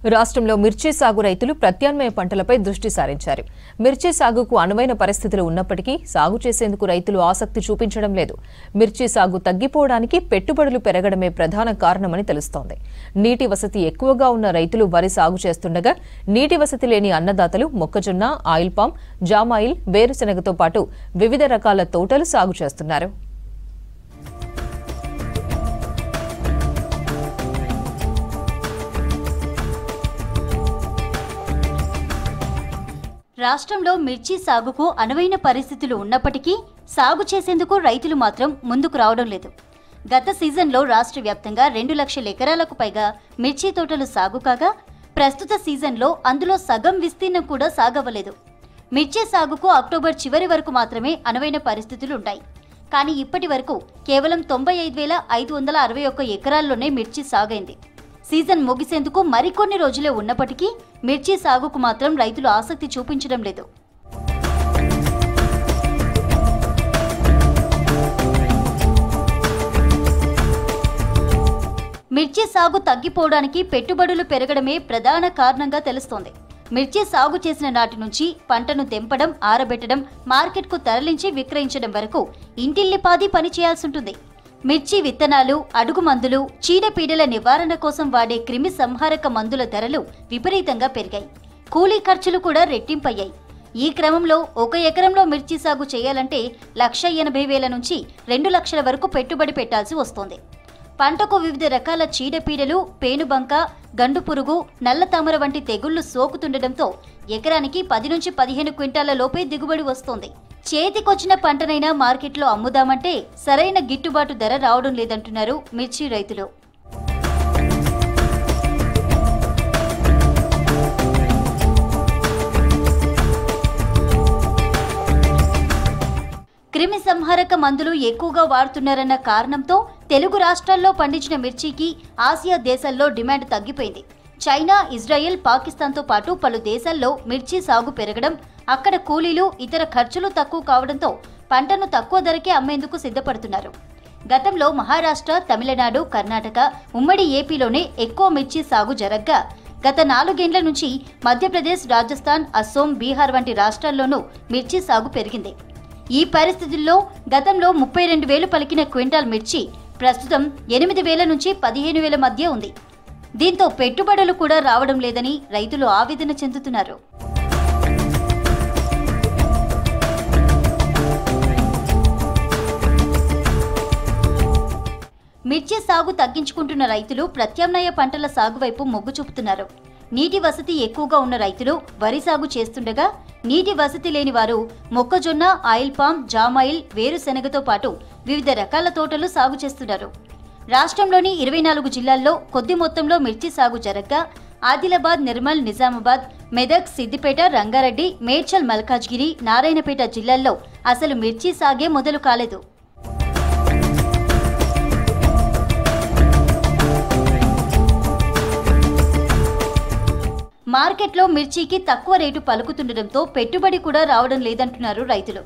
రాష్ట్రంలో మిర్చి సాగు రైతులు ప్రత్యామ్నాయ పంటలపై దృష్టి సారించారు. మిర్చి సాగుకు అనువైన పరిస్థితులు ఉన్నప్పటికీ సాగు చేసేందుకు రైతులు ఆసక్తి చూపించడం లేదు. మిర్చి సాగు తగ్గిపోవడానికి పెట్టుబడులు పెరగడమే ప్రధాన కారణమని తెలుస్తోంది. నీటి వసతి ఎక్కువగా ఉన్న రైతులు వరి సాగు చేస్తుండగా నీటి వసతి లేని అన్నదాతలు మొక్కజొన్న, ఆయిల్ పామ్, జామాయిల్, వేరుశెనగతో పాటు వివిధ రకాల తోటలు సాగు చేస్తున్నారు. రాష్ట్రంలో మిర్చి సాగుకు అనువైన పరిస్థితులు ఉన్నప్పటికీ సాగు చేసేందుకు రైతులు మాత్రం ముందుకు రావడం లేదు. గత సీజన్లో రాష్ట్ర వ్యాప్తంగా 2 లక్షల ఎకరాలకు పైగా మిర్చి తోటలు సాగు కాగా ప్రస్తుత సీజన్లో అందులో సగం విస్తీర్ణం కూడా సాగవలేదు. మిర్చి సాగుకు అక్టోబర్ చివరి వరకు మాత్రమే అనువైన పరిస్థితులు ఉంటాయి. కానీ ఇప్పటి వరకు కేవలం 95,561 ఎకరాల్లోనే మిర్చి సాగైంది. సీజన్ ముగిసేందుకు మరికొన్ని రోజులే ఉన్నప్పటికీ మిర్చి సాగుకు మాత్రం రైతులు ఆసక్తి చూపించడం లేదు. మిర్చి సాగు తగ్గిపోవడానికి పెట్టుబడులు పెరగడమే ప్రధాన కారణంగా తెలుస్తోంది. మిర్చి సాగు చేసిన నాటి నుంచి పంటను తెంపడం, ఆరబెట్టడం, మార్కెట్కు తరలించి విక్రయించడం వరకు ఇంటిల్లిపాది పని చేయాల్సి ఉంటుంది. మిర్చి విత్తనాలు, అడుగు మందులు, చీడపీడల నివారణ కోసం వాడే క్రిమి సంహారక మందుల ధరలు విపరీతంగా పెరిగాయి. కూలీ ఖర్చులు కూడా రెట్టింపయ్యాయి. ఈ క్రమంలో 1 ఎకరంలో మిర్చి సాగు చేయాలంటే 1,80,000 నుంచి 2 లక్షల వరకు పెట్టుబడి పెట్టాల్సి వస్తోంది. పంటకు వివిధ రకాల చీడపీడలు, పేనుబంక, గండు పురుగు, నల్ల తామర వంటి తెగుళ్లు సోకుతుండటంతో ఎకరానికి 10 నుంచి 15 క్వింటాల లోపే దిగుబడి వస్తోంది. చేతికొచ్చిన పంటనైనా మార్కెట్లో అమ్ముదామంటే సరైన గిట్టుబాటు ధర రావడం లేదంటున్నారు మిర్చి రైతులు. క్రిమి సంహారక మందులు ఎక్కువగా వాడుతున్నారన్న కారణంతో తెలుగు రాష్ట్రాల్లో పండించిన మిర్చికి ఆసియా దేశాల్లో డిమాండ్ తగ్గిపోయింది. చైనా, ఇజ్రాయెల్, పాకిస్తాన్తో పాటు పలు దేశాల్లో మిర్చి సాగు పెరగడం, అక్కడ కూలీలు, ఇతర ఖర్చులు తక్కువ కావడంతో పంటను తక్కువ ధరకే అమ్మేందుకు సిద్ధపడుతున్నారు. గతంలో మహారాష్ట్ర, తమిళనాడు, కర్ణాటక, ఉమ్మడి ఏపీలోనే ఎక్కువ మిర్చి సాగు జరగ్గా గత 4 ఏళ్ల నుంచి మధ్యప్రదేశ్, రాజస్థాన్, అస్సోం, బీహార్ వంటి రాష్ట్రాల్లోనూ మిర్చి సాగు పెరిగింది. ఈ పరిస్థితుల్లో గతంలో 32,000 పలికిన క్వింటాల్ మిర్చి ప్రస్తుతం 8,000 నుంచి 15,000 మధ్య ఉంది. దీంతో పెట్టుబడులు కూడా రావడం లేదని రైతులు ఆవేదన చెందుతున్నారు. మిర్చి సాగు తగ్గించుకుంటున్న రైతులు ప్రత్యామ్నాయ పంటల సాగు వైపు మొగ్గు చూపుతున్నారు. నీటి వసతి ఎక్కువగా ఉన్న రైతులు వరి సాగు చేస్తుండగా నీటి వసతి లేని వారు మొక్కజొన్న, ఆయిల్ పామ్, జామాయిల్, వేరుశెనగతో పాటు వివిధ రకాల తోటలు సాగు చేస్తున్నారు. రాష్ట్రంలోని 24 జిల్లాల్లో కొద్ది మొత్తంలో మిర్చి సాగు జరగ్గా ఆదిలాబాద్, నిర్మల్, నిజామాబాద్, మెదక్, సిద్దిపేట, రంగారెడ్డి, మేడ్చల్, మల్కాజ్గిరి, నారాయణపేట జిల్లాల్లో అసలు మిర్చి సాగే మొదలు కాలేదు. మార్కెట్లో మిర్చికి తక్కువ రేటు పలుకుతుండటంతో పెట్టుబడి కూడా రావడం లేదంటున్నారు రైతులు.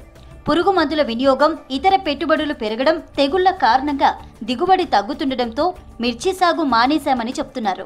పురుగు మందుల వినియోగం, ఇతర పెట్టుబడులు పెరగడం, తెగుళ్ల కారణంగా దిగుబడి తగ్గుతుండటంతో మిర్చి సాగు మానేశామని చెప్తున్నారు.